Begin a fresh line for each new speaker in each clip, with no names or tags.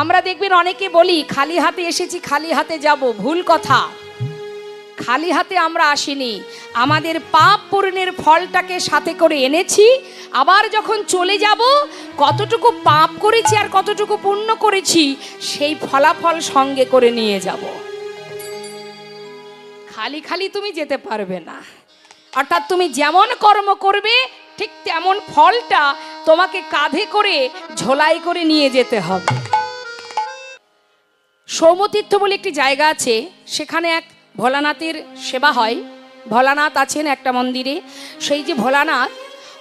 আমরা দেখবেন অনেকে বলি খালি হাতে এসেছি খালি হাতে যাব, ভুল কথা। খালি হাতে আমরা আসিনি, আমাদের পাপ পূরণের ফলটাকে সাথে করে এনেছি। আবার যখন চলে যাব, কতটুকু পাপ করেছি আর কতটুকু পুণ্য করেছি সেই ফলাফল সঙ্গে করে নিয়ে যাব। খালি খালি তুমি যেতে পারবে না। অর্থাৎ তুমি যেমন কর্ম করবে ঠিক তেমন ফলটা তোমাকে কাঁধে করে ঝোলাই করে নিয়ে যেতে হবে। সৌমতীর্থ বলে একটি জায়গা আছে, সেখানে এক ভোলানাথের সেবা হয়। ভোলানাথ আছেন একটা মন্দিরে, সেই যে ভোলানাথ,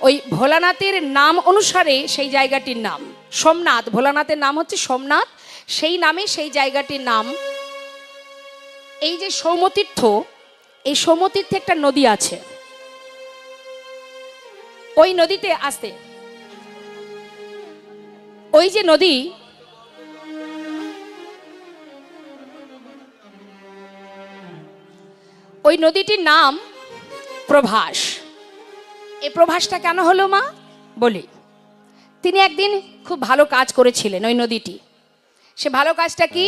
ওই ভোলানাথের নাম অনুসারে সেই জায়গাটির নাম সোমনাথ। ভোলানাথের নাম হচ্ছে সোমনাথ, সেই নামে সেই জায়গাটির নাম। এই যে সৌমতীর্থ, এই সৌমতীর্থে একটা নদী আছে। ওই নদীতে আসতে, ওই যে নদী, ওই নদীটির নাম প্রভাস। এই প্রভাসটা কেন হলো মা বলি। তিনি একদিন খুব ভালো কাজ করেছিলেন ওই নদীটি। সে ভালো কাজটা কি?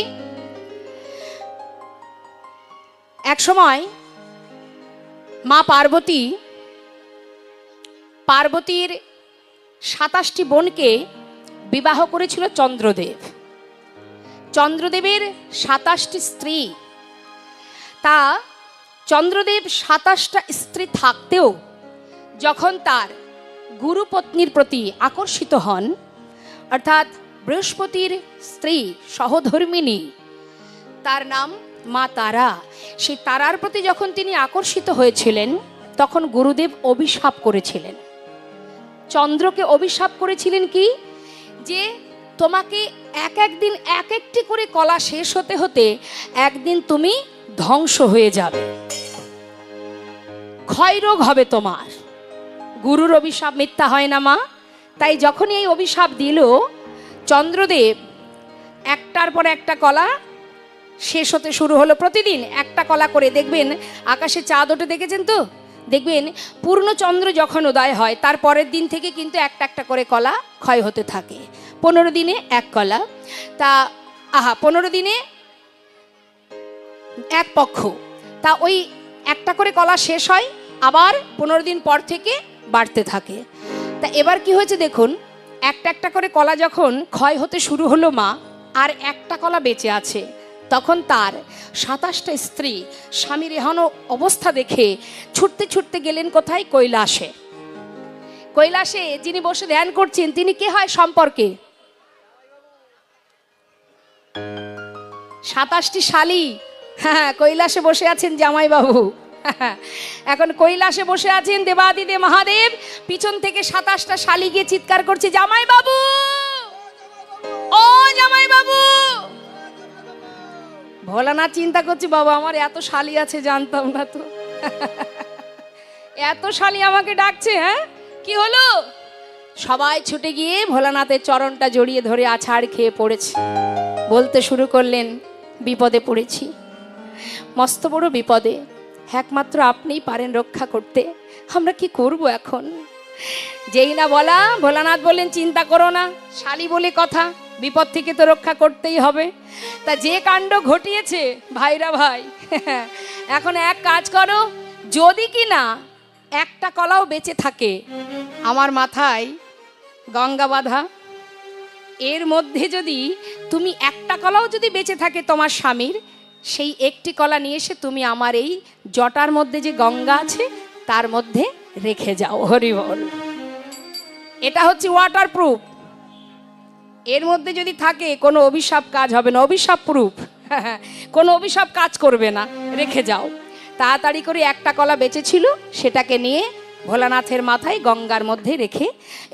এক সময় মা পার্বতীর 27টি বোনকে বিবাহ করেছিল চন্দ্রদেব। চন্দ্রদেবের 27টি স্ত্রী। তা চন্দ্রদেব 27টা স্ত্রী থাকতেও যখন তার গুরুপত্নীর প্রতি আকর্ষিত হন, অর্থাৎ বৃহস্পতির স্ত্রী সহধর্মিণী, তার নাম মা তারা, সেই তারার প্রতি যখন তিনি আকর্ষিত হয়েছিলেন, তখন গুরুদেব অভিশাপ করেছিলেন। চন্দ্রকে অভিশাপ করেছিলেন কি, যে তোমাকে একদিন এক একটি করে কলা শেষ হতে হতে একদিন তুমি ধ্বংস হয়ে যাবে, ক্ষয়রোগ হবে তোমার। গুরুর অভিশাপ মিথ্যা হয় না মা। তাই যখনই এই অভিশাপ দিল, চন্দ্রদেব একটার পর একটা কলা শেষ হতে শুরু হলো। প্রতিদিন একটা কলা করে, দেখবেন আকাশে চাঁদ ওঠে, দেখেছেন তো? দেখবেন পূর্ণচন্দ্র যখন উদয় হয় তার পরের দিন থেকে কিন্তু একটা একটা করে কলা ক্ষয় হতে থাকে। 15 দিনে এক কলা, তা 15 দিনে এক পক্ষ, তা ওই একটা করে কলা শেষ হয়, আবার 15 দিন পর থেকে বাড়তে থাকে। তা এবার কি হয়েছে দেখুন, একটা একটা করে কলা যখন ক্ষয় হতে শুরু হলো মা, আর একটা কলা বেঁচে আছে, তখন তার 27টা স্ত্রী স্বামীর এহেন অবস্থা দেখে ছুটতে ছুটতে গেলেন কোথায়? কৈলাসে। কৈলাসে যিনি বসে ধ্যান করছেন তিনি কে হয় সম্পর্কে? 27টি শালী। হ্যাঁ, কৈলাসে বসে আছেন জামাইবাবু। এখন কৈলাসে বসে আছেন দেবাদিদেব মহাদেব, পিছন থেকে 27টা শালী গিয়ে চিৎকার করছে, জামাইবাবু, ও জামাইবাবু। ভোলানাথ চিন্তা করছে, বাবা আমার এত শালী আছে জানতাম না তো, এত শালী আমাকে ডাকছে। হ্যাঁ, কি হলো? সবাই ছুটে গিয়ে ভোলানাথের চরণটা জড়িয়ে ধরে আছাড় খেয়ে পড়েছে। বলতে শুরু করলেন, বিপদে পড়েছি, মস্ত বড় বিপদে, একমাত্র আপনিই পারেন রক্ষা করতে, আমরা কি করব এখন? যেই না বলা, ভোলানাথ বললেন, চিন্তা করো না, শালী বলে কথা, বিপদ থেকে তো রক্ষা করতেই হবে। তা যে কাণ্ড ঘটিয়েছে ভাইরা ভাই, এখন এক কাজ করো, যদি কি না একটা কলাও বেঁচে থাকে, আমার মাথায় গঙ্গা বাঁধা, এর মধ্যে যদি তুমি একটা কলাও যদি বেঁচে থাকে তোমার স্বামীর, সেই একটি কলা নিয়ে এসে তুমি আমার এই জটার মধ্যে যে গঙ্গা আছে তার মধ্যে রেখে যাও। হরি বল। এটা হচ্ছে ওয়াটার প্রুফ। এর মধ্যে যদি থাকে কোনো অভিশাপ কাজ হবে না, অভিশাপ প্রুফ, কোনো অভিশাপ কাজ করবে না, রেখে যাও। তাড়াতাড়ি করে একটা কলা বেঁচে ছিল, সেটাকে নিয়ে ভোলানাথের মাথায় গঙ্গার মধ্যে রেখে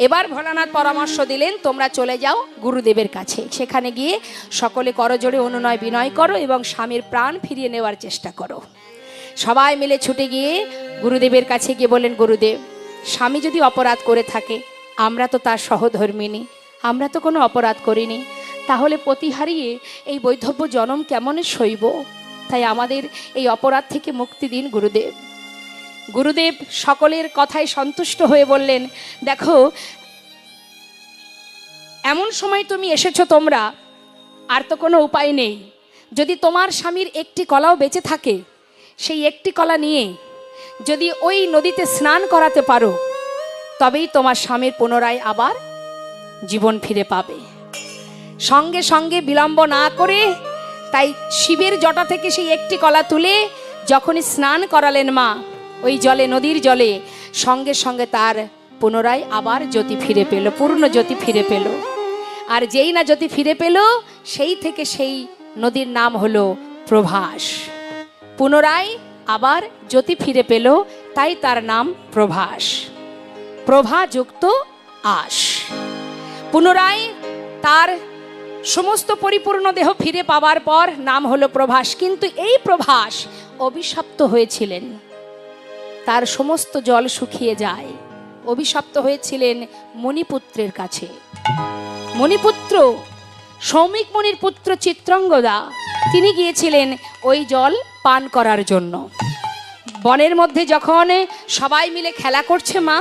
এবার ভোলানাথ পরামর্শ দিলেন, তোমরা চলে যাও গুরুদেবের কাছে, সেখানে গিয়ে সকলে করজোড়ে অনুনয় বিনয় করো এবং স্বামীর প্রাণ ফিরিয়ে নেওয়ার চেষ্টা করো। সবাই মিলে ছুটে গিয়ে গুরুদেবের কাছে গিয়ে বলেন, গুরুদেব, স্বামী যদি অপরাধ করে থাকে, আমরা তো তার সহধর্মিণী, আমরা তো কোনো অপরাধ করিনি, তাহলে পতি হারিয়ে এই বৈধব্য জনম কেমনে সইব? তাই আমাদের এই অপরাধ থেকে মুক্তি দিন গুরুদেব। গুরুদেব সকলের কথায় সন্তুষ্ট হয়ে বললেন, দেখো, এমন সময় তুমি এসেছো তোমরা আর তো কোনো উপায় নেই। যদি তোমার স্বামীর একটি কলাও বেঁচে থাকে, সেই একটি কলা নিয়ে যদি ওই নদীতে স্নান করাতে পারো, তবেই তোমার স্বামীর পুনরায় আবার জীবন ফিরে পাবে। সঙ্গে সঙ্গে বিলম্ব না করে তাই শিবের জটা থেকে সেই একটি কলা তুলে যখনই স্নান করালেন মা ওই জলে, নদীর জলে, সঙ্গে সঙ্গে তার পুনরায় আবার জ্যোতি ফিরে পেল, পূর্ণ জ্যোতি ফিরে পেল। আর যেই না জ্যোতি ফিরে পেল, সেই থেকে সেই নদীর নাম হলো প্রভাস। পুনরায় আবার জ্যোতি ফিরে পেল, তাই তার নাম প্রভাস। প্রভাযুক্ত আশ। পুনরায় তার সমস্ত পরিপূর্ণ দেহ ফিরে পাওয়ার পর নাম হলো প্রভাস। কিন্তু এই প্রভাস অভিশপ্ত হয়েছিলেন, তার সমস্ত জল শুকিয়ে যায়। অভিশপ্ত হয়েছিলেন মণিপুত্রের কাছে। মণিপুত্র, সৌমিক মুনির পুত্র চিত্রাঙ্গদা, তিনি গিয়েছিলেন ওই জল পান করার জন্য। বনের মধ্যে যখন সবাই মিলে খেলা করছে মা,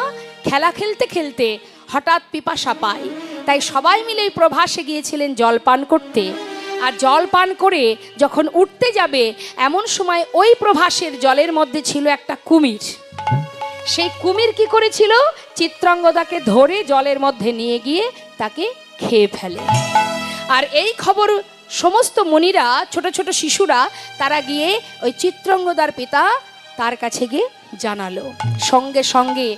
খেলা খেলতে খেলতে হঠাৎ পিপাসা পায়, তাই সবাই মিলে প্রভাসে গিয়েছিলেন জল পান করতে। আর জল পান করে যখন উঠতে যাবে, এমন সময় ওই প্রভাসের জলের মধ্যে ছিল একটা কুমির। সেই কুমির কি করেছিল? চিত্রাঙ্গদাকে ধরে জলের মধ্যে নিয়ে গিয়ে তাকে খেয়ে ফেলে। আর এই খবর সমস্ত মুনিরা, ছোট ছোট শিশুরা, তারা গিয়ে ওই চিত্রাঙ্গদার পিতা তার কাছে গিয়ে জানালো। সঙ্গে সঙ্গে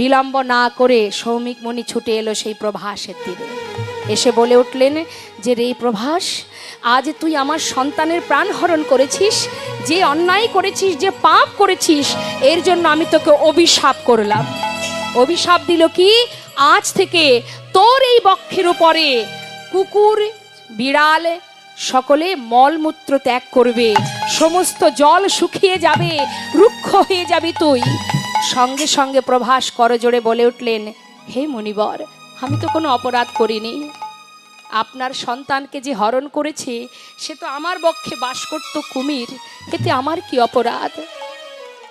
বিলম্ব না করে সৌমিক মুনি ছুটে এলো সেই প্রভাসের তীরে। এসে বলে উঠলেন যে, রে প্রভাস, আজ তুই আমার সন্তানের প্রাণ হরণ করেছিস, যে অন্যায় করেছিস, যে পাপ করেছিস, এর জন্য আমি তোকে অভিশাপ করলাম। অভিশাপ দিল কি, আজ থেকে তোর এই বক্ষের উপরে কুকুর, বিড়াল সকলে মলমূত্র ত্যাগ করবে, সমস্ত জল শুকিয়ে যাবে, রুক্ষ হয়ে যাবি তুই। সঙ্গে সঙ্গে প্রভাস করজোড়ে বলে উঠলেন, হে মুনিবর, আমি তো কোনো অপরাধ করিনি। আপনার সন্তানকে যে হরণ করেছে, সে তো আমার বক্ষে বাস করত কুমির, এতে আমার কি অপরাধ?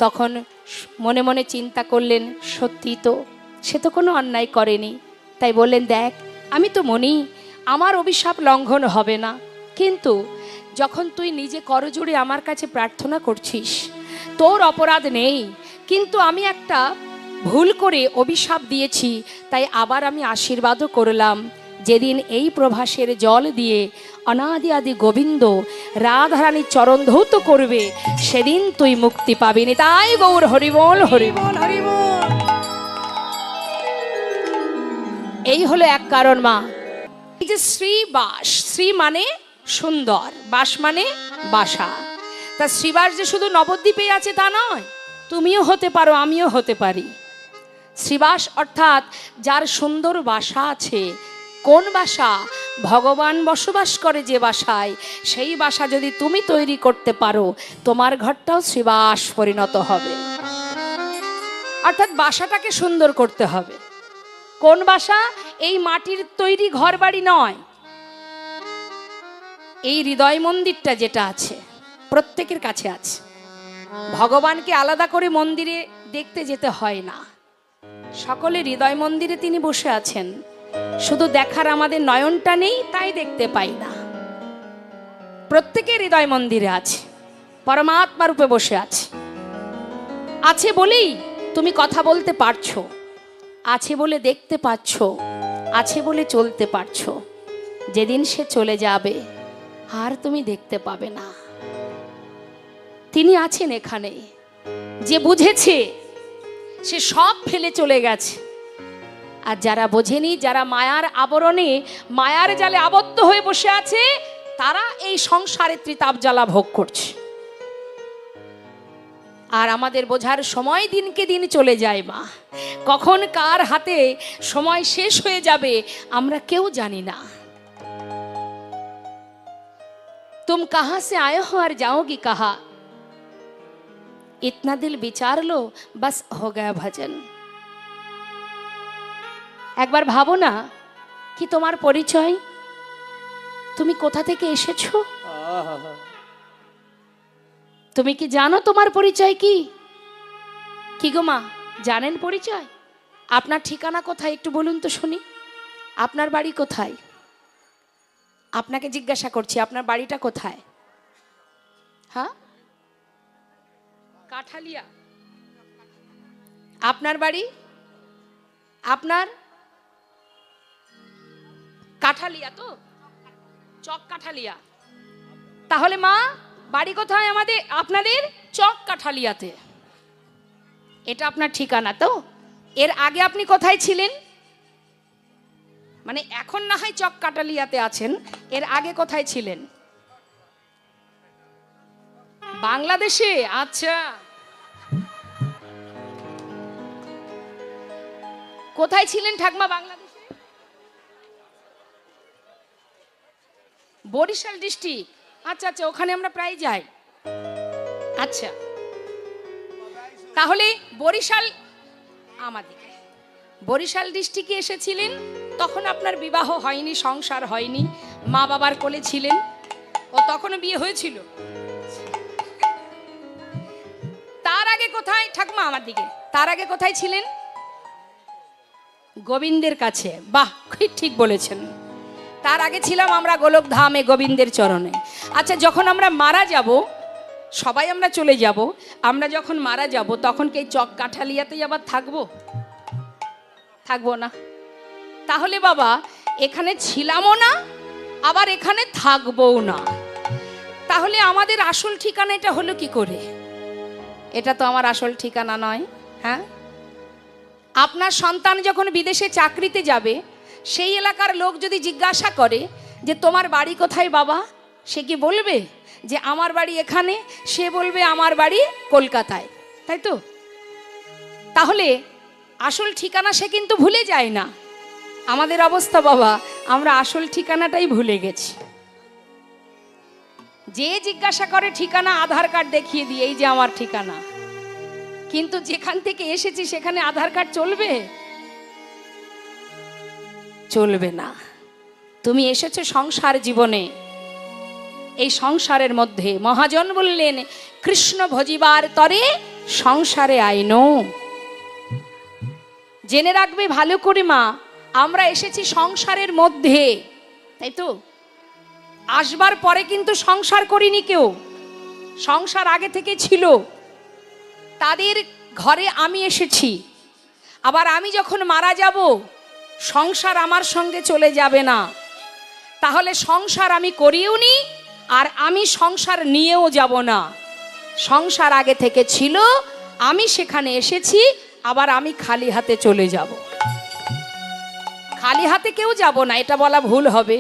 তখন মনে মনে চিন্তা করলেন, সত্যি তো, সে তো কোনো অন্যায় করেনি। তাই বললেন, দেখ, আমি তো মনি, আমার অভিশাপ লঙ্ঘন হবে না, কিন্তু যখন তুই নিজে করজোড়ে আমার কাছে প্রার্থনা করছিস, তোর অপরাধ নেই, কিন্তু আমি একটা ভুল করে অভিশাপ দিয়েছি, তাই আবার আমি আশীর্বাদও করলাম, যেদিন এই প্রভাসের জল দিয়ে অনাদি আদি গোবিন্দ রাধারানীর চরণ ধৌত করবে, সেদিন তুই মুক্তি পাবিনি। তাই গৌর হরিবল হরিবল হরিবল। এই হলো এক কারণ মা। এই যে শ্রীবাস, শ্রী মানে সুন্দর, বাস মানে বাসা। তা শ্রীবাস যে শুধু নবদ্বীপে আছে তা নয়, তুমিও হতে পারো, আমিও হতে পারি। শ্রীবাস অর্থাৎ যার সুন্দর বাসা আছে। কোন বাসা? ভগবান বসবাস করে যে বাসায়, সেই বাসা যদি তুমি তৈরি করতে পারো, তোমার ঘরটাও শ্রীবাস পরিণত হবে। অর্থাৎ বাসাটাকে সুন্দর করতে হবে। কোন বাসা? এই মাটির তৈরি ঘর বাড়ি নয়, এই হৃদয় মন্দিরটা যেটা আছে, প্রত্যেকের কাছে আছে। ভগবানকে আলাদা করে মন্দিরে দেখতে যেতে হয় না, সকলে হৃদয় মন্দিরে তিনি বসে আছেন। শুধু দেখার আমাদের নয়নটা নেই, তাই দেখতে পাই না। প্রত্যেকের হৃদয় মন্দিরে আছে, পরমাত্মা রূপে বসে আছে। আছে বলেই তুমি কথা বলতে পারছো, আছে বলে দেখতে পাচ্ছ, আছে বলে চলতে পারছো। যেদিন সে চলে যাবে, আর তুমি দেখতে পাবে না। তিনি আছেন এখানে। যে বুঝেছে সে সব ফেলে চলে গেছে, আর যারা বোঝেনি, যারা মায়ার আবরণে, মায়ার জালে আবদ্ধ হয়ে বসে আছে, তারা এই সংসারে ত্রিতাপ জ্বালা ভোগ করছে। আর আমাদের বোঝার সময় দিনকে দিন চলে যায় মা। কখন কার হাতে সময় শেষ হয়ে যাবে আমরা কেউ জানি না। तुम कहां से आए हो और जाओगी कहां, इतना दिल विचार लो, बस हो गया भजन। একবার ভাবো না কি তোমার পরিচয়, তুমি কোথা থেকে এসেছো? তুমি কি জানো তোমার পরিচয় কি? কি গো মা, জানেন পরিচয়? আপনার ঠিকানা কোথায় একটু বলুন তো শুনি। আপনার বাড়ি কোথায়? আপনাকে জিজ্ঞাসা করছি, আপনার বাড়িটা কোথায়? হ্যাঁ, কাঠালিয়া। আপনার বাড়ি? আপনার কাঠালিয়া তো, চক কাঠালিয়া। তাহলে মা বাড়ি কোথায় আমাদের? আপনাদের চক কাঠালিয়াতে। এটা আপনার ঠিকানা তো? এর আগে আপনি কোথায় ছিলেন? মানে এখন না হয় চক কাঠালিয়াতে আছেন, এর আগে কোথায় ছিলেন? বাংলাদেশে। আচ্ছা, কোথায় ছিলেন ঠাকমা বাংলাদেশে? বরিশাল ডিস্ট্রিক্ট। আচ্ছা আচ্ছা, ওখানে আমরা প্রায় যাই। আচ্ছা, তাহলে বরিশাল, আমাদের বরিশাল ডিস্ট্রিক্টে এসেছিলেন, তখন আপনার বিবাহ হয়নি, সংসার হয়নি, মা বাবার কোলে ছিলেন। ও তখনও বিয়ে হয়েছিল। তার আগে কোথায় ঠাকমা? আমার দিকে। তার আগে কোথায় ছিলেন? গোবিন্দের কাছে। বাহ, ঠিক বলেছেন। তার আগে ছিলাম আমরা গোলক ধামে, গোবিন্দের চরণে। আচ্ছা, যখন আমরা মারা যাব, সবাই আমরা চলে যাব, আমরা যখন মারা যাব তখন কি চক কাঠালিয়াতেই আবার থাকবো? থাকবো না। তাহলে বাবা এখানে ছিলামও না, আবার এখানে থাকবোও না। তাহলে আমাদের আসল ঠিকানা এটা হলো কি করে? এটা তো আমার আসল ঠিকানা নয়। হ্যাঁ, আপনার সন্তান যখন বিদেশে চাকরিতে যাবে, সেই এলাকার লোক যদি জিজ্ঞাসা করে যে তোমার বাড়ি কোথায় বাবা, সে কি বলবে যে আমার বাড়ি এখানে? সে বলবে আমার বাড়ি কলকাতায়, তাই তো? তাহলে আসল ঠিকানা সে কিন্তু ভুলে যায় না। আমাদের অবস্থা বাবা, আমরা আসল ঠিকানাটাই ভুলে গেছি। যে জিজ্ঞাসা করে ঠিকানা, আধার কার্ড দেখিয়ে দিয়ে এই যে আমার ঠিকানা, কিন্তু যেখান থেকে এসেছি সেখানে আধার কার্ড চলবে? চলবে না। তুমি এসেছো সংসার জীবনে, এই সংসারের মধ্যে মহাজন বললেন কৃষ্ণ ভজিবার তরে সংসারে আইনো। জেনে রাখবে ভালো করে মা, আমরা এসেছি সংসারের মধ্যে, তাই তো? আসবার পরে কিন্তু সংসার করিনি কেউ, সংসার আগে থেকে ছিল। তাদের ঘরে আমি এসেছি, আবার আমি যখন মারা যাব সংসার আমার সঙ্গে চলে যাবে না। তাহলে সংসার আমি করিও নি, আর আমি সংসার নিয়েও যাব না। সংসার আগে থেকে ছিল, আমি সেখানে এসেছি, আবার আমি খালি হাতে চলে যাব। খালি হাতে কেউ যাব না, এটা বলা ভুল হবে।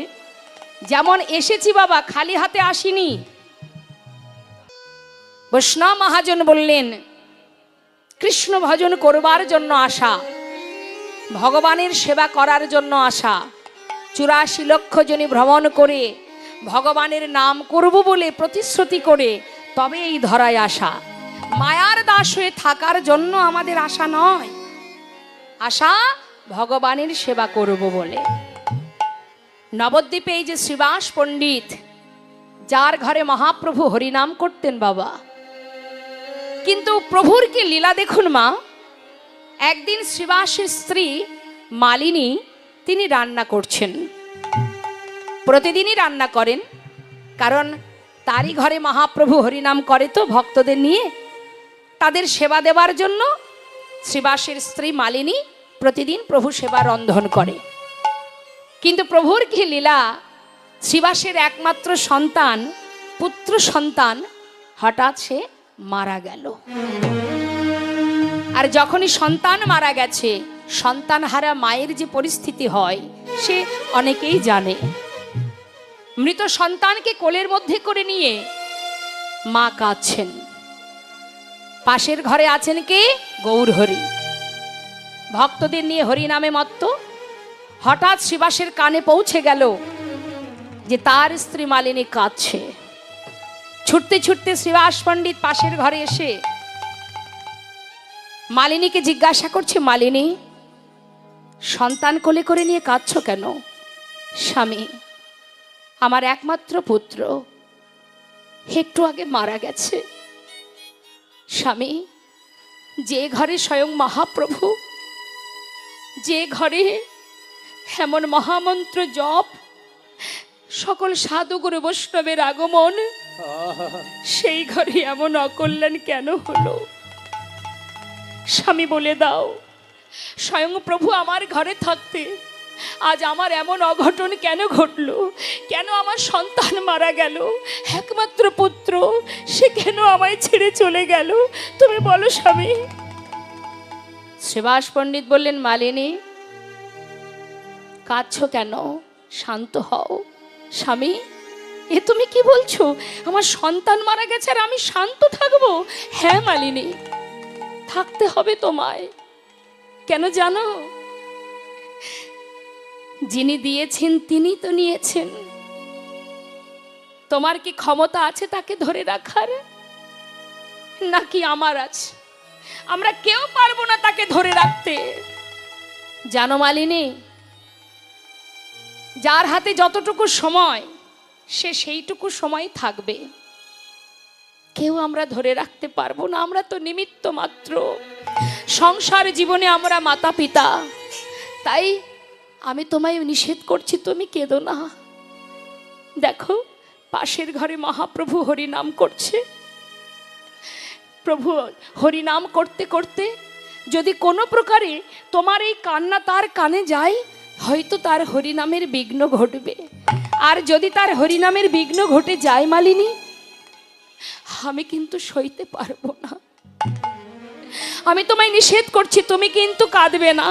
যেমন এসেছি বাবা, খালি হাতে আসিনি। বৈষ্ণব মহাজন বললেন কৃষ্ণ ভজন করবার জন্য আসা, ভগবানের সেবা করার জন্য আসা, 84 লক্ষ জনি ভ্রমণ করে ভগবানের নাম করব বলে প্রতিশ্রুতি করে তবে এই ধরায় আসা। মায়ার দাস হয়ে থাকার জন্য আমাদের আশা নয়, আশা ভগবানের সেবা করব বলে। নবদ্বীপে এই যে শ্রীবাস পণ্ডিত, যার ঘরে মহাপ্রভু হরিনাম করতেন বাবা, কিন্তু প্রভুর কি লীলা দেখুন মা। একদিন শ্রীবাসের স্ত্রী মালিনী, তিনি রান্না করছেন, প্রতিদিনই রান্না করেন, কারণ তারই ঘরে মহাপ্রভু হরিনাম করে তো ভক্তদের নিয়ে, তাদের সেবা দেওয়ার জন্য শ্রীবাসের স্ত্রী মালিনী প্রতিদিন প্রভু সেবা রন্ধন করে। কিন্তু প্রভুর কি লীলা, শ্রীবাসের একমাত্র সন্তান, পুত্র সন্তান, হঠাৎ সে মারা গেল। আর যখনই সন্তান মারা গেছে, সন্তান হারা মায়ের যে পরিস্থিতি হয় সে অনেকেই জানে। মৃত সন্তানকে কোলের মধ্যে করে নিয়ে মা কাঁদছেন। পাশের ঘরে আছেন কে? গৌরহরি, ভক্তদের নিয়ে হরি নামে মত্ত। হঠাৎ শ্রীবাসের কানে পৌঁছে গেল যে তার স্ত্রী মালিনী কাঁদছে। ছুটতে ছুটতে শ্রীবাস পণ্ডিত পাশের ঘরে এসে মালিনীকে জিজ্ঞাসা করছে, মালিনী, সন্তান কোলে করে নিয়ে কাঁদছ কেন? স্বামী, আমার একমাত্র পুত্র একটু আগে মারা গেছে। স্বামী, যে ঘরে স্বয়ং মহাপ্রভু, যে ঘরে এমন মহামন্ত্র জপ সকল সাধু গুরু বৈষ্ণবের আগমন, সেই ঘরে এমন অকল্যাণ কেন হলো? স্বামী বলে দাও, স্বয়ং প্রভু আমার ঘরে থাকতে আজ আমার এমন অঘটন কেন ঘটলো? কেন আমার সন্তান মারা গেল? একমাত্র পুত্র, সে কেন আমায় ছেড়ে চলে গেল? তুমি বলো স্বামী। শ্রীবাস পণ্ডিত বললেন, মালিনী কাঁদছো কেন? শান্ত হও। স্বামী, এ তুমি কি বলছো? আমার সন্তান মারা গেছে আর আমি শান্ত থাকবো? হ্যাঁ মালিনী, থাকতে হবে তোমায়। কেন জানো? যিনি দিয়েছেন তিনি তো নিয়েছেন। তোমার কি ক্ষমতা আছে তাকে ধরে রাখার? নাকি আমার আছে? আমরা কেউ পারবো না তাকে ধরে রাখতে। জানো মালিনী, যার হাতে যতটুকু সময় সে সেইটুকু সময় থাকবে। কেউ আমরা ধরে রাখতে পারবো না। আমরা তো নিমিত্ত মাত্র। সংসার জীবনে আমরা মাতা পিতা। তাই আমি তোমায় নিষেধ করছি, তুমি কেঁদো না। দেখো, পাশের ঘরে মহাপ্রভু হরি নাম করছে। প্রভু হরি নাম করতে করতে যদি কোনো প্রকারে তোমার এই কান্না তার কানে যায়, হয়তো তার হরিনামের বিঘ্ন ঘটবে। আর যদি তার হরিনামের বিঘ্ন ঘটে যায় মালিনী, আমি কিন্তু সইতে পারবো না। আমি তোমায় নিষেধ করছি, তুমি কিন্তু কাঁদবে না।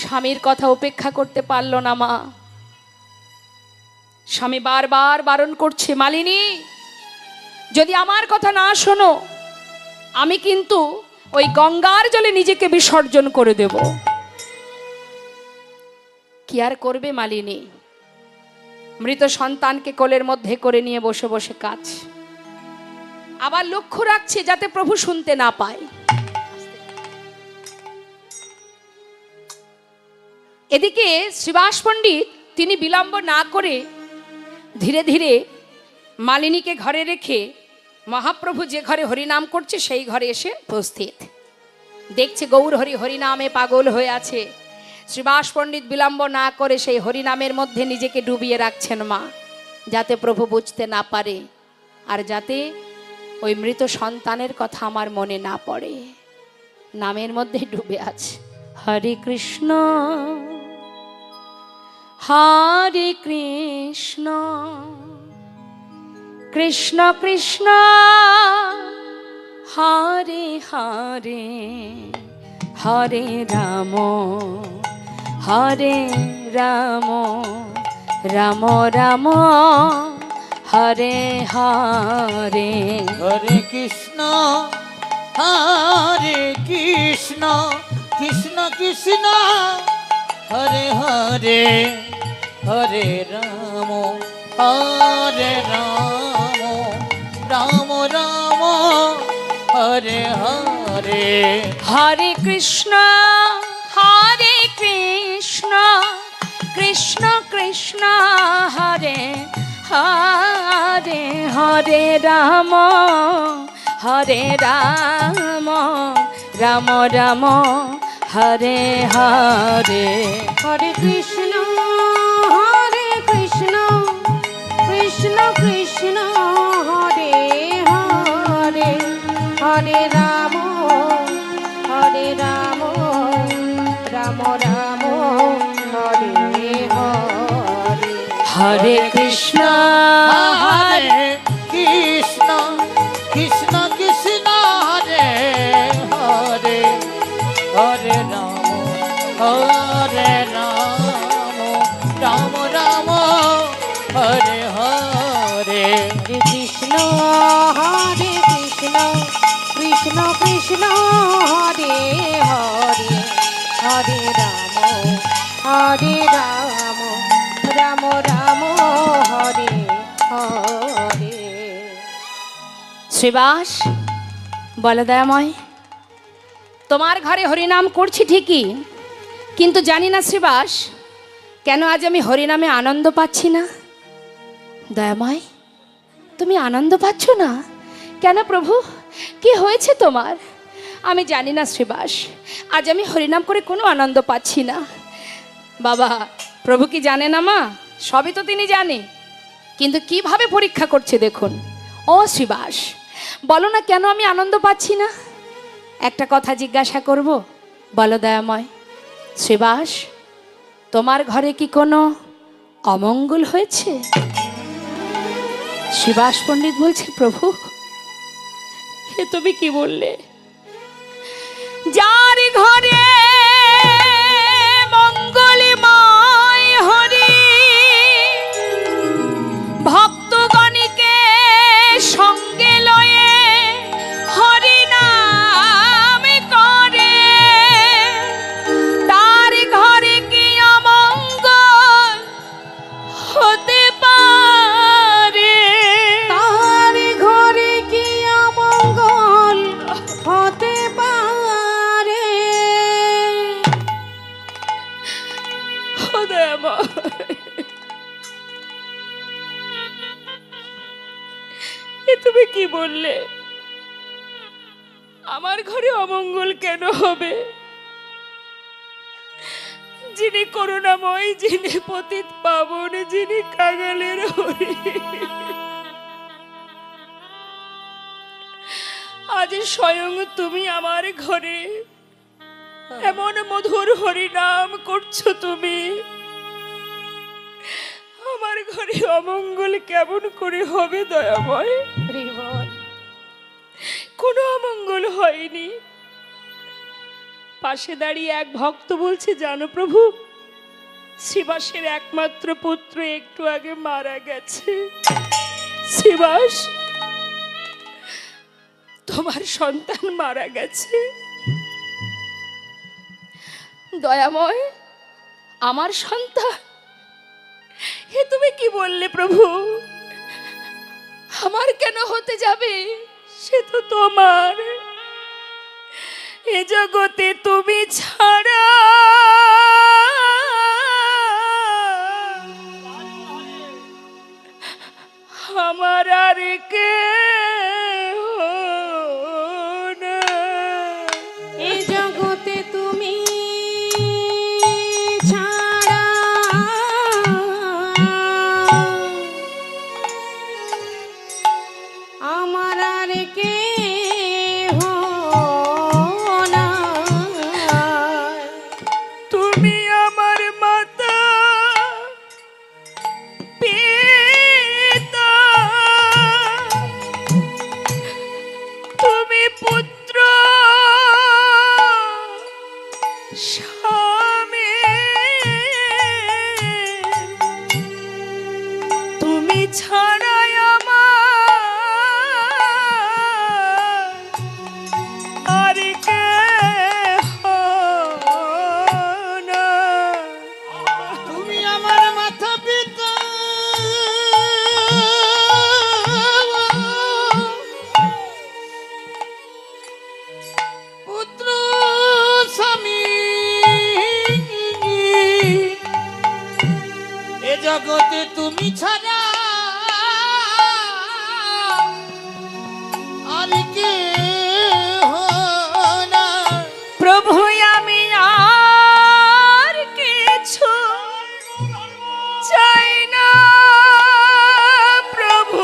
স্বামীর কথা উপেক্ষা করতে পারল না মা। স্বামী বারবার বারণ করছে, মালিনী যদি আমার কথা না শোনো, আমি কিন্তু ওই গঙ্গার জলে নিজেকে বিসর্জন করে দেব। কি আর করবে মালিনী? মৃত সন্তানকে কোলের মধ্যে করে নিয়ে বসে বসে কাজ। আবার লক্ষ্য রাখছে যাতে প্রভু শুনতে না পায়। এদিকে শ্রীবাস পণ্ডিত তিনি বিলম্ব না করে ধীরে ধীরে মালিনীকে ঘরে রেখে মহাপ্রভু যে ঘরে হরিনাম করছে সেই ঘরে এসে উপস্থিত। দেখছে গৌর হরি হরিনামে পাগল হয়ে আছে। শ্রীবাস পণ্ডিত বিলম্ব না করে সেই হরিনামের মধ্যে নিজেকে ডুবিয়ে রাখছেন মা, যাতে প্রভু বুঝতে না পারে আর যাতে ওই মৃত সন্তানের কথা আমার মনে না পড়ে। নামের মধ্যে ডুবে আছে। হরে কৃষ্ণ হরে কৃষ্ণ কৃষ্ণ কৃষ্ণ হরে হরে হরে রাম হরে রাম রাম রাম হরে হরে।
হরে কৃষ্ণ কৃষ্ণ কৃষ্ণ হরে হরে হরে রাম রাম রাম হরে হরে।
হরে কৃষ্ণ কৃষ্ণ কৃষ্ণ হরে হরে হরে রাম রাম রাম হরে হরে।
হরে কৃষ্ণ কৃষ্ণ কৃষ্ণ হরে হরে হরে রাম রাম রাম হরে হরে।
হরে কৃষ্ণ
হরে কৃষ্ণ কৃষ্ণ কৃষ্ণ হরে হরে হরে রাম রাম হরে হরে।
হরে কৃষ্ণ কৃষ্ণ কৃষ্ণ হরে হরে হরে রাম রাম রাম হরে হরে।
শ্রীবাস বলে, দয়াময় তোমার ঘরে হরিনাম করছি ঠিকই, কিন্তু জানি না শ্রীবাস কেন আজ আমি হরিনামে আনন্দ পাচ্ছি না। দয়াময় তুমি আনন্দ পাচ্ছ না কেন? প্রভু কি হয়েছে তোমার? আমি জানি না শ্রীবাস, আজ আমি হরিনাম করে কোনো আনন্দ পাচ্ছি না। বাবা, প্রভু কি জানে না মা সবই তো তিনি জানে, কিন্তু কিভাবে পরীক্ষা করছে দেখুন। ও শ্রীবাস, বলো না কেন আমি আনন্দ পাচ্ছি না? একটা কথা জিজ্ঞাসা করব, বলো দয়াময়। শ্রীবাস, তোমার ঘরে কি কোনো অমঙ্গল হয়েছে? শ্রীবাস পণ্ডিত বলছে, প্রভু এ তুমি কি বললে? যার ঘরে মঙ্গলময় হরি ভক্তগণিকে সঙ্গে লয়ে হরি নাম করে, তার ঘরে কি অমঙ্গল হতে পারে?
তার ঘরে কি অমঙ্গল হতে পারে?
ও দয়াময়, এ তুমি কি বললে? আমার ঘরে অমঙ্গল কেন হবে? যিনি করুণাময়, যিনি পতিত পাবন, যিনি কাঙালের হরি, আজ স্বয়ং তুমি আমার ঘরে এমন মধুর হরি নাম করছো তুমি, আমার ঘরে অমঙ্গল কেমন করে হবে দয়াময়?
হরিবল।
কোনো অমঙ্গল হয়নি। পাশে দাঁড়িয়ে এক ভক্ত বলছে, জানো প্রভু, শ্রীবাসের একমাত্র পুত্র একটু আগে মারা গেছে। শ্রীবাস, তোমার সন্তান মারা গেছে। দয়াময়, আমার সন্তান? এ তুমি কি বললে প্রভু? আমার কেন হতে যাবে? সে তো তোমার। এ জগতে তুমি ছাড়া আমার আর কেউ নাই।
এ জগতে তুমি ছাড়া আমার আর কেহ নাই।
তুমি আমার মাতা পিতা, তুমি পুত্র স্বামী, তুমি ছাড়াই আমার আর কেহ নাই।
তুমি আমার মাথা পিতা, পুত্র স্বামী, এ জগতে তুমি ছাড়া আর কেহ নাই।
প্রভু আমি আর কিছু চাই না, প্রভু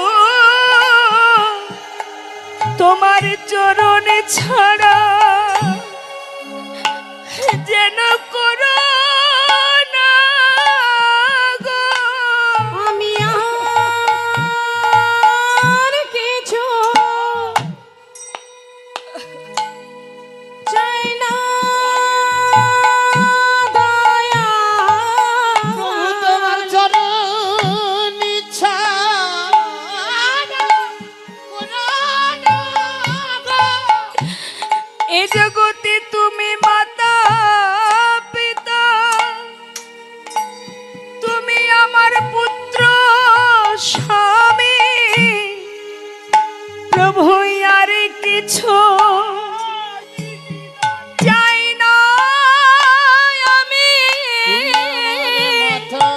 তোমার চরণে ছাড়া যেন করো না গো।
আমি আর কিছু চাই না দয়া।
প্রভু তোমার চরণ ইচ্ছা
এ জগতে তুমি মাতা পিতা, তুমি আমার পুত্র স্বামী, প্রভু আর কিছু চাই না আমি।
মাতা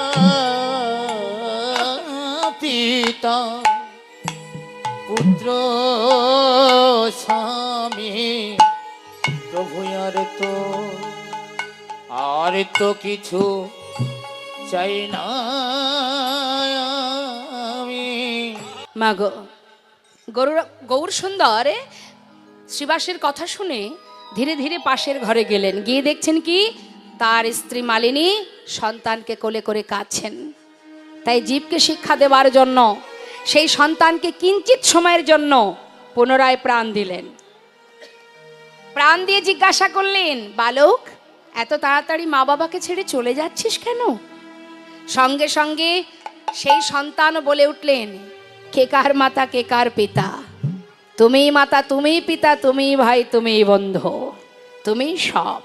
পিতা পুত্র স্বামী, প্রভু আর তো কিছু চাই না আমি।
মাগো গৌর সুন্দর শ্রীবাসের কথা শুনে ধীরে ধীরে পাশের ঘরে গেলেন, গিয়ে দেখছেন কি তার স্ত্রী মালিনী সন্তানকে কোলে করে কাঁদছেন। তাই জীবকে শিক্ষা দেওয়ার জন্য সেই সন্তানকে কিঞ্চিত সময়ের জন্য পুনরায় প্রাণ দিলেন। প্রাণ দিয়ে জিজ্ঞাসা করলেন, বালক এত তাড়াতাড়ি মা বাবাকে ছেড়ে চলে যাচ্ছিস কেন? সঙ্গে সঙ্গে সেই সন্তান বলে উঠলেন, কে কার মাতা কে কার পিতা, তুমিই মাতা তুমিই পিতা, তুমিই ভাই তুমিই বন্ধু, তুমিই সব।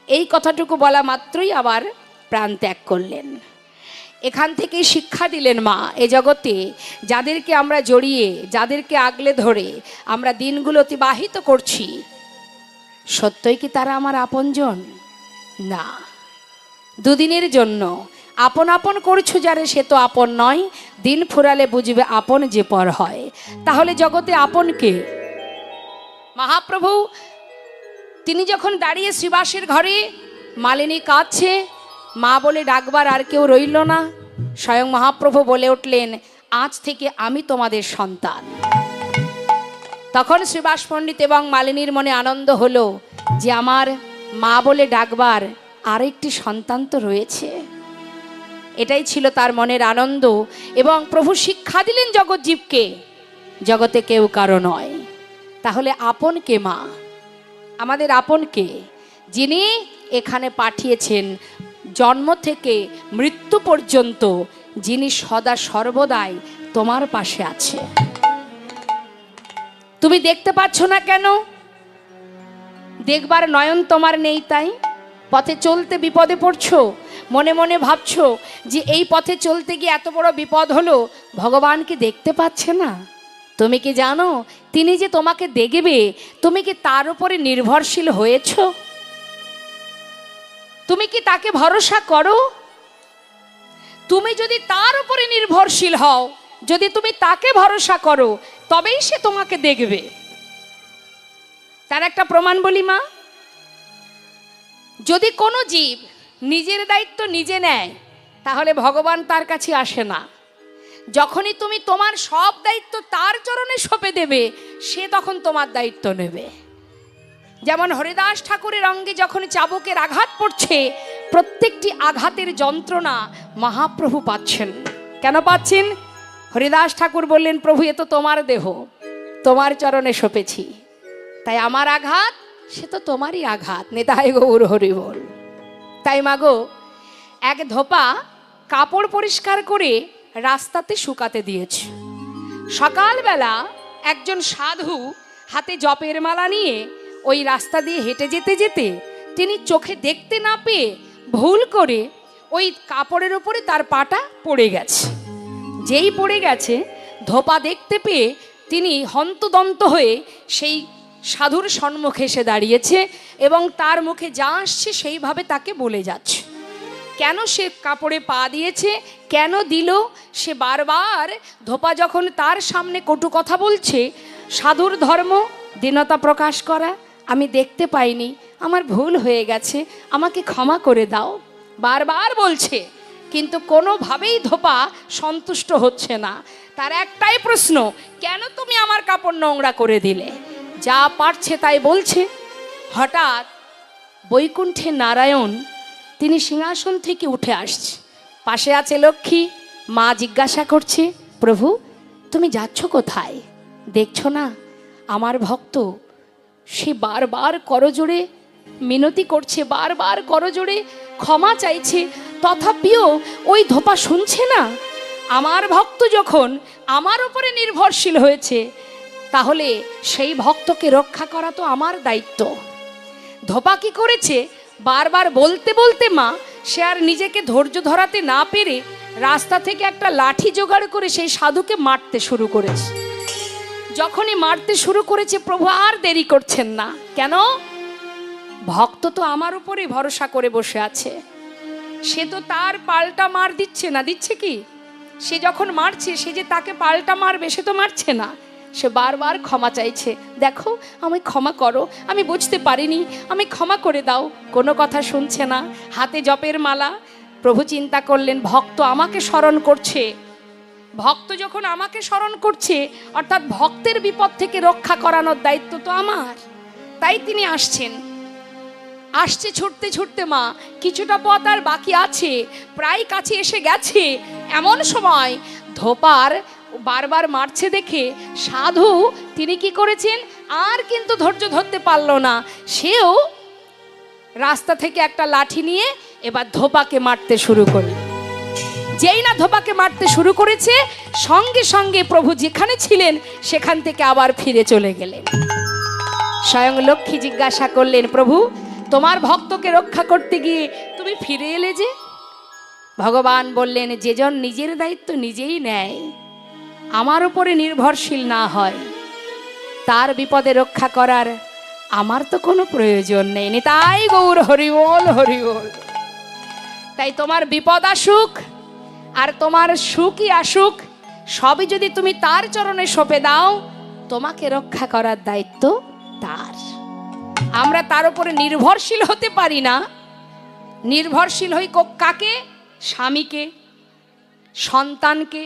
এই কথাটুকু বলা মাত্রই আবার প্রাণ ত্যাগ করলেন। এখান থেকেই শিক্ষা দিলেন মা, এ জগতে যাদেরকে আমরা জড়িয়ে যাদেরকে আগলে ধরে আমরা দিনগুলো অতিবাহিত করছি, সত্যই কি তারা আমার আপনজন? না, দুদিনের জন্য আপন আপন করছো যারে সে তো আপন নয়, দিন ফুরালে বুঝবে আপন যে পর হয়। তাহলে জগতে আপন কে? মহাপ্রভু তিনি যখন দাঁড়িয়ে শ্রীবাসের ঘরে, মালিনী কাঁদছে, মা বলে ডাকবার আর কেউ রইল না। স্বয়ং মহাপ্রভু বলে উঠলেন, আজ থেকে আমি তোমাদের সন্তান। তখন শ্রীবাস পণ্ডিত এবং মালিনীর মনে আনন্দ হলো যে আমার মা বলে ডাকবার আর একটি সন্তান তো রয়েছে। এটাই ছিল তার মনের আনন্দ। এবং প্রভু শিক্ষা দিলেন জগৎজীবকে, জগতে কেউ কারো নয়। তাহলে আপন কে মা? আমাদের আপন কে? যিনি এখানে পাঠিয়েছেন জন্ম থেকে মৃত্যু পর্যন্ত, যিনি সদা সর্বদাই তোমার পাশে আছে। তুমি দেখতে পাচ্ছ না কেন? দেখবার নয়ন তোমার নেই তাই? পথে চলতে বিপদে পড়ছো, মনে মনে ভাবছো যে এই পথে চলতে গিয়ে এত বড় বিপদ হলো, ভগবান কি দেখতে পাচ্ছে না? তুমি কি জানো তিনি যে তোমাকে দেখবে, তুমি কি তার উপরে নির্ভরশীল হয়েছ? তুমি কি তাকে ভরসা করো? তুমি যদি তার উপরে নির্ভরশীল হও, যদি তুমি তাকে ভরসা করো, তবেই সে তোমাকে দেখবে। তার একটা প্রমাণ বলি মা, যদি কোনো জীব নিজের দায়িত্ব নিজে নেয়, তাহলে ভগবান তার কাছে আসে না। যখনই তুমি তোমার সব দায়িত্ব তার চরণে সঁপে দেবে, সে তখন তোমার দায়িত্ব নেবে। যেমন হরিদাস ঠাকুরের অঙ্গে যখন চাবুকের আঘাত পড়ছে, প্রত্যেকটি আঘাতের যন্ত্রণা মহাপ্রভু পাচ্ছেন। কেন পাচ্ছেন? হরিদাস ঠাকুর বললেন, প্রভু এ তো তোমার দেহ, তোমার চরণে সঁপেছি, তাই আমার আঘাত সে তো তোমারই আঘাত। নেতাই গৌর হরি বল। তাই মাগো, এক ধোপা কাপড় পরিষ্কার করে রাস্তাতে শুকাতে দিয়েছে। সকালবেলা একজন সাধু হাতে জপের মালা নিয়ে ওই রাস্তা দিয়ে হেঁটে যেতে যেতে তিনি চোখে দেখতে না পেয়ে ভুল করে ওই কাপড়ের উপরে তার পাটা পড়ে গেছে। যেই পড়ে গেছে, ধোপা দেখতে পেয়ে তিনি হন্তদন্ত হয়ে সেই সাধুর সম্মুখে এসে দাঁড়িয়েছে এবং তার মুখে যা আসছে সেইভাবে তাকে বলে যাচ্ছে। কেন সে কাপড়ে পা দিয়েছে, কেন দিল, সে বারবার ধোপা যখন তার সামনে কটু কথা বলছে, সাধুর ধর্ম দীনতা প্রকাশ করা, আমি দেখতে পাইনি, আমার ভুল হয়ে গেছে, আমাকে ক্ষমা করে দাও, বারবার বলছে। কিন্তু কোনোভাবেই ধোপা সন্তুষ্ট হচ্ছে না। তার একটাই প্রশ্ন, কেন তুমি আমার কাপড় নোংরা করে দিলে? যা পারছে তাই বলছে। হঠাৎ বৈকুণ্ঠে নারায়ণ তিনি সিংহাসন থেকে উঠে আসছে, পাশে আছে লক্ষ্মী। মা জিজ্ঞাসা করছে, প্রভু তুমি যাচ্ছ কোথায়? দেখছো না আমার ভক্ত সে বারবার করজোড়ে মিনতি করছে, বারবার করজোড়ে ক্ষমা চাইছে, তথাপিও ওই ধোপা শুনছে না। আমার ভক্ত যখন আমার উপরে নির্ভরশীল হয়েছে, তাহলে সেই ভক্তকে রক্ষা করা তো আমার দায়িত্ব। ধোপা কি করেছে, বারবার বলতে বলতে মা সে আর নিজেকে ধৈর্য ধরাতে না পেরে রাস্তা থেকে একটা লাঠি জোগাড় করে সেই সাধুকে মারতে শুরু করেছে। যখনই মারতে শুরু করেছে, প্রভু আর দেরি করছেন না। কেন? ভক্ত তো আমার উপরে ভরসা করে বসে আছে, সে তো তার পাল্টা মার দিচ্ছে না। দিচ্ছে কি? সে যখন মারছে, সে যে তাকে পাল্টা মারবে সে তো মারছে না, সে বারবার ক্ষমা চাইছে। দেখো আমায় ক্ষমা করো, আমি বুঝতে পারিনি, আমি ক্ষমা করে দাও। কোনো কথা শুনছে না। হাতে জপের মালা, প্রভু চিন্তা করলেন, ভক্ত আমাকে স্মরণ করছে, ভক্ত যখন আমাকে স্মরণ করছে অর্থাৎ ভক্তের বিপদ থেকে রক্ষা করানোর দায়িত্ব তো আমার, তাই তিনি আসছেন। আসছে ছুটতে ছুটতে মা, কিছুটা পথ আর বাকি আছে, প্রায় কাছে এসে গেছে। এমন সময় ধোপার বারবার মারছে দেখে সাধু তিনি কি করেছেন, আর কিন্তু ধৈর্য ধরতে পারল না, সেও রাস্তা থেকে একটা লাঠি নিয়ে এবার ধোপাকে মারতে শুরু করল। যেই না ধোপাকে মারতে শুরু করেছে, সঙ্গে সঙ্গে প্রভু যেখানে ছিলেন সেখান থেকে আবার ফিরে চলে গেলেন। স্বয়ং লক্ষ্মী জিজ্ঞাসা করলেন, প্রভু তোমার ভক্তকে রক্ষা করতে গিয়ে তুমি ফিরে এলে যে? ভগবান বললেন, যেজন নিজের দায়িত্ব নিজেই নেয়, আমার উপরে নির্ভরশীল না হয়, তার বিপদে রক্ষা করার আমার তো কোনো প্রয়োজন নেই। তাই গৌর হরিবোল হরিবোল। তাই তোমার বিপদ আসুক আর তোমার সুখই আসুক, সবই যদি তুমি তার চরণে সঁপে দাও, তোমাকে রক্ষা করার দায়িত্ব তার। আমরা তার উপরে নির্ভরশীল হতে পারি না। নির্ভরশীল হই কাকে? স্বামীকে, সন্তানকে,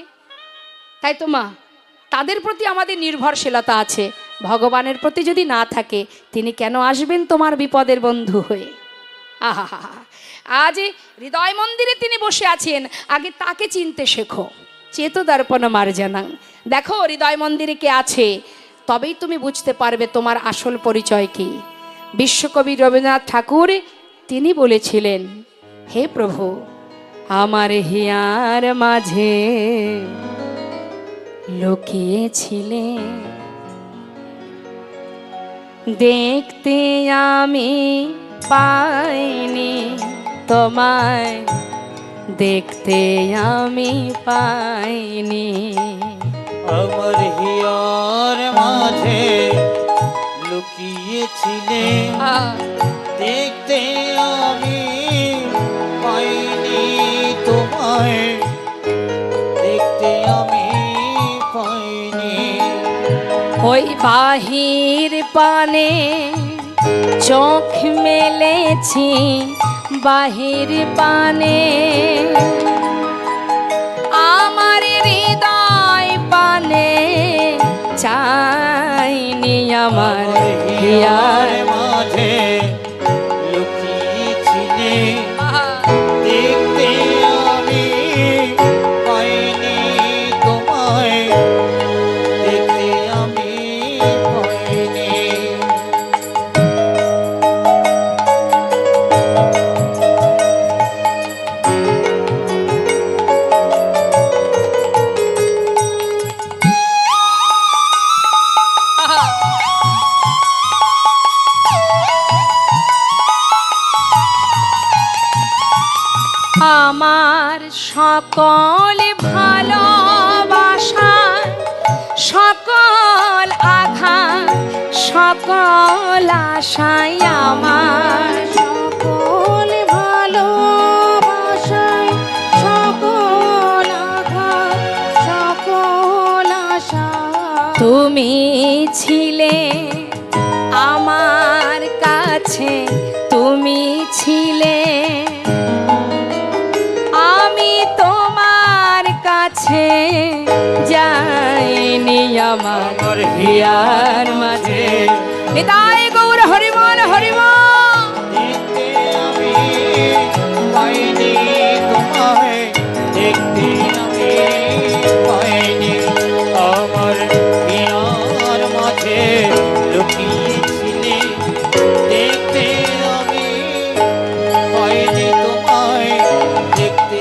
তাই তো মা? তাদের প্রতি আমাদের নির্ভরশীলতা আছে। ভগবানের প্রতি যদি না থাকে, তিনি কেন আসবেন তোমার বিপদের বন্ধু হয়ে? আহা, আজ হৃদয় মন্দিরে তিনি বসে আছেন, আগে তাকে চিনতে শেখো। চেতো দর্পণ মার্জনাং। দেখো হৃদয় মন্দিরে কে আছে, তবেই তুমি বুঝতে পারবে তোমার আসল পরিচয় কি। বিশ্বকবি রবীন্দ্রনাথ ঠাকুর তিনি বলেছিলেন, হে প্রভু আমার হিয়ার মাঝে লুকিয়েছিলে, দেখতে আমি পাইনি তোমায়, দেখতে আমি পাইনি।
আমার হিয়ার মাঝে লুকিয়েছিলে, দেখতে আমি পাইনি তোমায়, দেখতে আমি পাইনি।
ওই বাহির পানে চোখ মেলেছি, বাহির পানে আমার হৃদয় পানে চাইনি, আমার হিয়ার
মাঝে লুকিয়েছিলে, দেখতে আমি পাইনি তোমায়, দেখতে আমি পাইনি।
আমার সকল ভালোবাসা, সকল আঘাত, সকল আশাই আমার,
সকল ভালোবাসায়, সকল আঘাত, সকল আশা,
তুমি ছিলে আমার কাছে, তুমি ছিলে, আমি তোমার কাছে যাইনি, আমার হিয়ার মাঝে। নিতাই গৌর হরিবল হরিবল।
দেখতে আমি পাইনি তোমায়, দেখতে আমি পাইনি, আমার হিয়ার মাঝে লুকিয়েছিলে, দেখতে আমি পাইনি তোমায়, দেখতে